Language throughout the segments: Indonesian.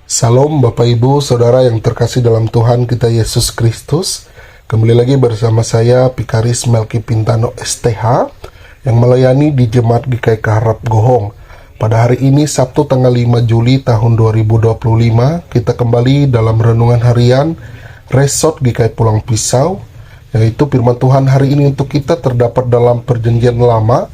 Salam Bapak Ibu Saudara yang terkasih dalam Tuhan kita Yesus Kristus. Kembali lagi bersama saya Pikaris Melki Pintano STH yang melayani di Jemaat GKI Harap Gohong. Pada hari ini Sabtu tanggal 5 Juli tahun 2025 kita kembali dalam renungan harian Resort GKI Pulang Pisau, yaitu firman Tuhan hari ini untuk kita terdapat dalam Perjanjian Lama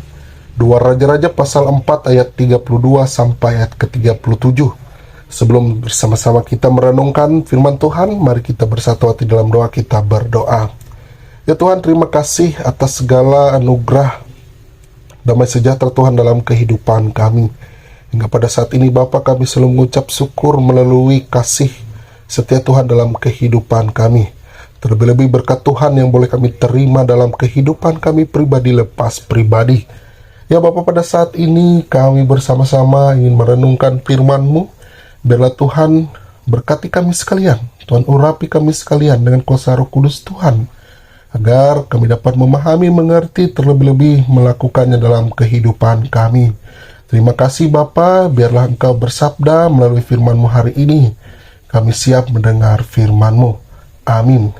2 Raja-Raja pasal 4 ayat 32 sampai ayat ke-37. Sebelum bersama-sama kita merenungkan firman Tuhan, mari kita bersatu hati dalam doa, kita berdoa. Ya Tuhan, terima kasih atas segala anugerah damai sejahtera Tuhan dalam kehidupan kami. Hingga pada saat ini Bapa, kami selalu mengucap syukur melalui kasih setia Tuhan dalam kehidupan kami. Terlebih-lebih berkat Tuhan yang boleh kami terima dalam kehidupan kami pribadi lepas pribadi. Ya Bapa, pada saat ini kami bersama-sama ingin merenungkan firman-Mu. Biarlah Tuhan berkati kami sekalian, Tuhan urapi kami sekalian dengan kuasa Roh Kudus Tuhan, agar kami dapat memahami, mengerti, terlebih-lebih melakukannya dalam kehidupan kami. Terima kasih Bapa, biarlah Engkau bersabda melalui firman-Mu hari ini. Kami siap mendengar firman-Mu. Amin.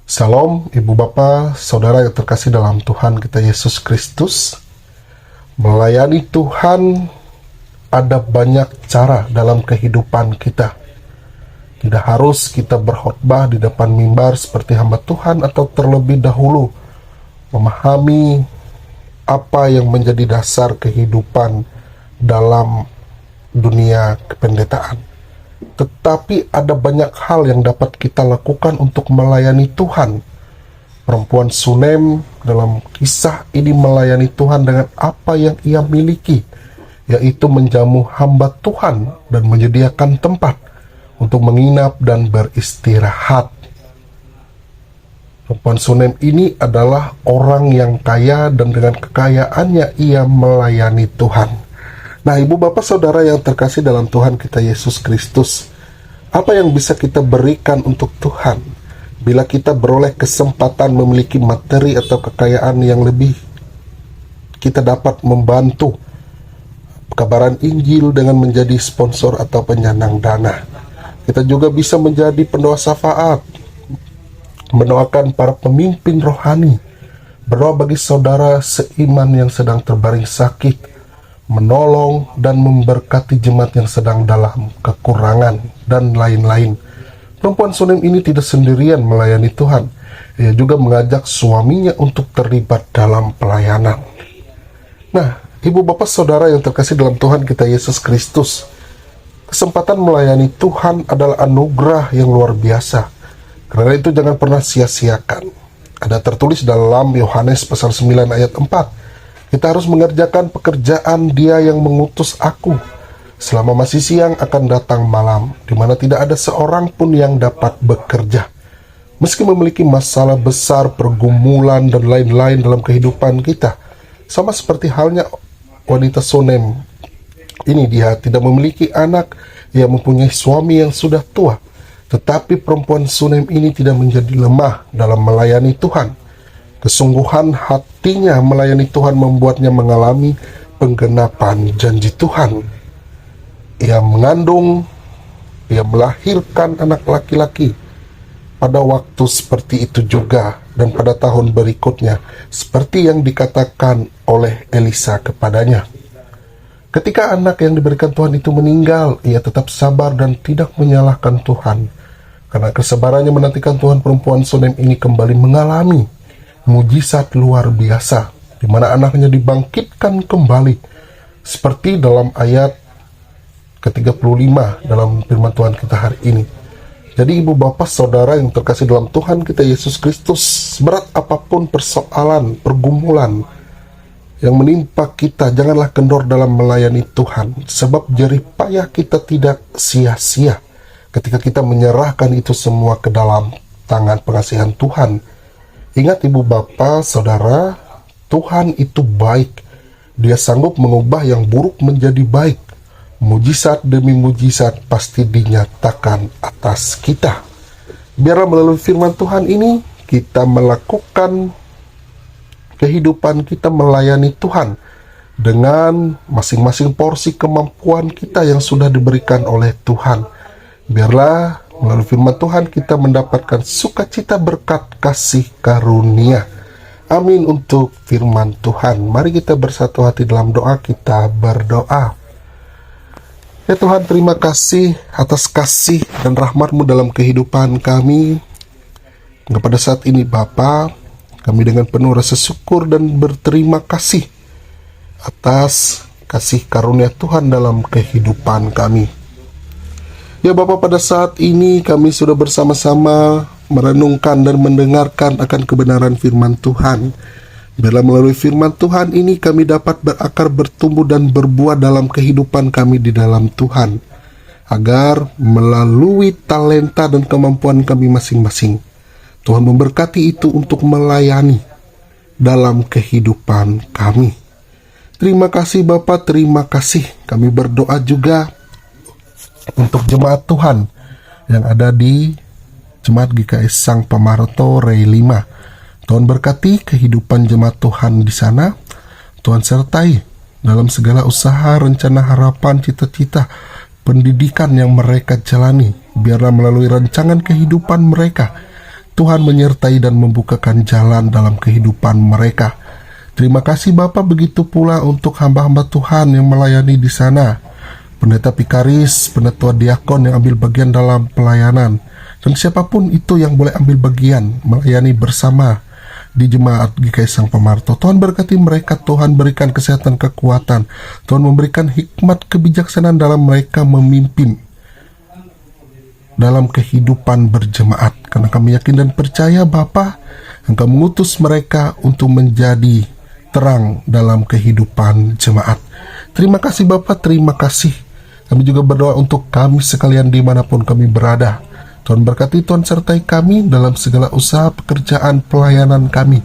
Salam Ibu Bapa, Saudara yang terkasih dalam Tuhan kita Yesus Kristus. Melayani Tuhan ada banyak cara dalam kehidupan kita. Tidak harus kita berkhotbah di depan mimbar seperti hamba Tuhan, atau terlebih dahulu memahami apa yang menjadi dasar kehidupan dalam dunia kependetaan. Tetapi ada banyak hal yang dapat kita lakukan untuk melayani Tuhan. Perempuan Sunem dalam kisah ini melayani Tuhan dengan apa yang ia miliki, yaitu menjamu hamba Tuhan dan menyediakan tempat untuk menginap dan beristirahat. Perempuan Sunem ini adalah orang yang kaya dan dengan kekayaannya ia melayani Tuhan. Nah, Ibu Bapak Saudara yang terkasih dalam Tuhan kita Yesus Kristus, apa yang bisa kita berikan untuk Tuhan bila kita beroleh kesempatan memiliki materi atau kekayaan yang lebih? Kita dapat membantu kabaran Injil dengan menjadi sponsor atau penyandang dana. Kita juga bisa menjadi pendoa syafaat, mendoakan para pemimpin rohani, berdoa bagi saudara seiman yang sedang terbaring sakit, menolong dan memberkati jemaat yang sedang dalam kekurangan, dan lain-lain. Perempuan Sunem ini tidak sendirian melayani Tuhan. Ia juga mengajak suaminya untuk terlibat dalam pelayanan. Nah, Ibu Bapak Saudara yang terkasih dalam Tuhan kita Yesus Kristus, kesempatan melayani Tuhan adalah anugerah yang luar biasa. Karena itu jangan pernah sia-siakan. Ada tertulis dalam Yohanes pasal 9 ayat 4, kita harus mengerjakan pekerjaan Dia yang mengutus aku. Selama masih siang akan datang malam, di mana tidak ada seorang pun yang dapat bekerja. Meski memiliki masalah besar, pergumulan, dan lain-lain dalam kehidupan kita, sama seperti halnya wanita Sunem ini, dia tidak memiliki anak, ia mempunyai suami yang sudah tua. Tetapi perempuan Sunem ini tidak menjadi lemah dalam melayani Tuhan. Kesungguhan hatinya melayani Tuhan membuatnya mengalami penggenapan janji Tuhan. Ia mengandung, ia melahirkan anak laki-laki. Pada waktu seperti itu juga, dan pada tahun berikutnya, seperti yang dikatakan oleh Elisa kepadanya. Ketika anak yang diberikan Tuhan itu meninggal, ia tetap sabar dan tidak menyalahkan Tuhan. Karena kesabarannya menantikan Tuhan, perempuan Sunem ini kembali mengalami mujizat luar biasa, di mana anaknya dibangkitkan kembali. Seperti dalam ayat ke-35 dalam firman Tuhan kita hari ini. Jadi Ibu Bapak Saudara yang terkasih dalam Tuhan kita Yesus Kristus, berat apapun persoalan, pergumulan yang menimpa kita, janganlah kendor dalam melayani Tuhan, sebab jerih payah kita tidak sia-sia ketika kita menyerahkan itu semua ke dalam tangan pengasihan Tuhan. Ingat Ibu Bapak Saudara, Tuhan itu baik. Dia sanggup mengubah yang buruk menjadi baik. Mujizat demi mujizat pasti dinyatakan atas kita. Biarlah melalui firman Tuhan ini kita melakukan kehidupan kita melayani Tuhan dengan masing-masing porsi kemampuan kita yang sudah diberikan oleh Tuhan. Biarlah melalui firman Tuhan kita mendapatkan sukacita, berkat, kasih karunia. Amin untuk firman Tuhan. Mari kita bersatu hati dalam doa, kita berdoa. Ya Tuhan, terima kasih atas kasih dan rahmat-Mu dalam kehidupan kami. Pada saat ini Bapa, kami dengan penuh rasa syukur dan berterima kasih atas kasih karunia Tuhan dalam kehidupan kami. Ya Bapa, pada saat ini kami sudah bersama-sama merenungkan dan mendengarkan akan kebenaran firman Tuhan. Biarlah melalui firman Tuhan ini kami dapat berakar, bertumbuh dan berbuah dalam kehidupan kami di dalam Tuhan, agar melalui talenta dan kemampuan kami masing-masing, Tuhan memberkati itu untuk melayani dalam kehidupan kami. Terima kasih Bapa, terima kasih. Kami berdoa juga untuk jemaat Tuhan yang ada di Jemaat GKS Sang Pamarto Rei 5. Tuhan berkati kehidupan jemaat Tuhan di sana. Tuhan sertai dalam segala usaha, rencana, harapan, cita-cita, pendidikan yang mereka jalani. Biarlah melalui rancangan kehidupan mereka, Tuhan menyertai dan membukakan jalan dalam kehidupan mereka. Terima kasih Bapa, begitu pula untuk hamba-hamba Tuhan yang melayani di sana. Pendeta Pikaris, pendeta diakon yang ambil bagian dalam pelayanan, dan siapapun itu yang boleh ambil bagian melayani bersama di Jemaat GKS Sang Pamarto. Tuhan berkati mereka, Tuhan berikan kesehatan, kekuatan, Tuhan memberikan hikmat, kebijaksanaan dalam mereka memimpin dalam kehidupan berjemaat. Karena kami yakin dan percaya Bapa, Engkau mengutus mereka untuk menjadi terang dalam kehidupan jemaat. Terima kasih Bapa, terima kasih. Kami juga berdoa untuk kami sekalian dimanapun kami berada. Tuhan berkati, Tuhan sertai kami dalam segala usaha, pekerjaan, pelayanan kami.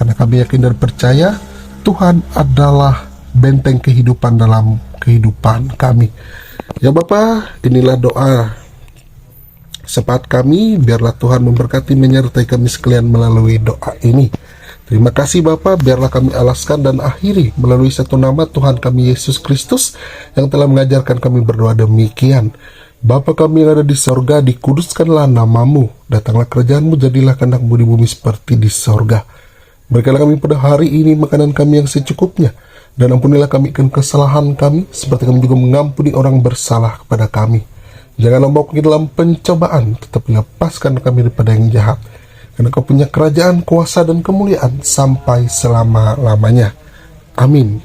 Karena kami yakin dan percaya Tuhan adalah benteng kehidupan dalam kehidupan kami. Ya Bapa, inilah doa sepat kami. Biarlah Tuhan memberkati, menyertai kami sekalian melalui doa ini. Terima kasih Bapa, biarlah kami alaskan dan akhiri melalui satu nama Tuhan kami Yesus Kristus yang telah mengajarkan kami berdoa demikian. Bapa kami yang ada di sorga, dikuduskanlah namamu, datanglah kerajaanmu, jadilah kehendak-Mu di bumi seperti di sorga. Berikanlah kami pada hari ini makanan kami yang secukupnya, dan ampunilah kami akan kesalahan kami, seperti kami juga mengampuni orang bersalah kepada kami. Janganlah membawa kami dalam pencobaan, tetapi lepaskan kami daripada yang jahat. Karena Kau punya kerajaan, kuasa, dan kemuliaan sampai selama-lamanya. Amin.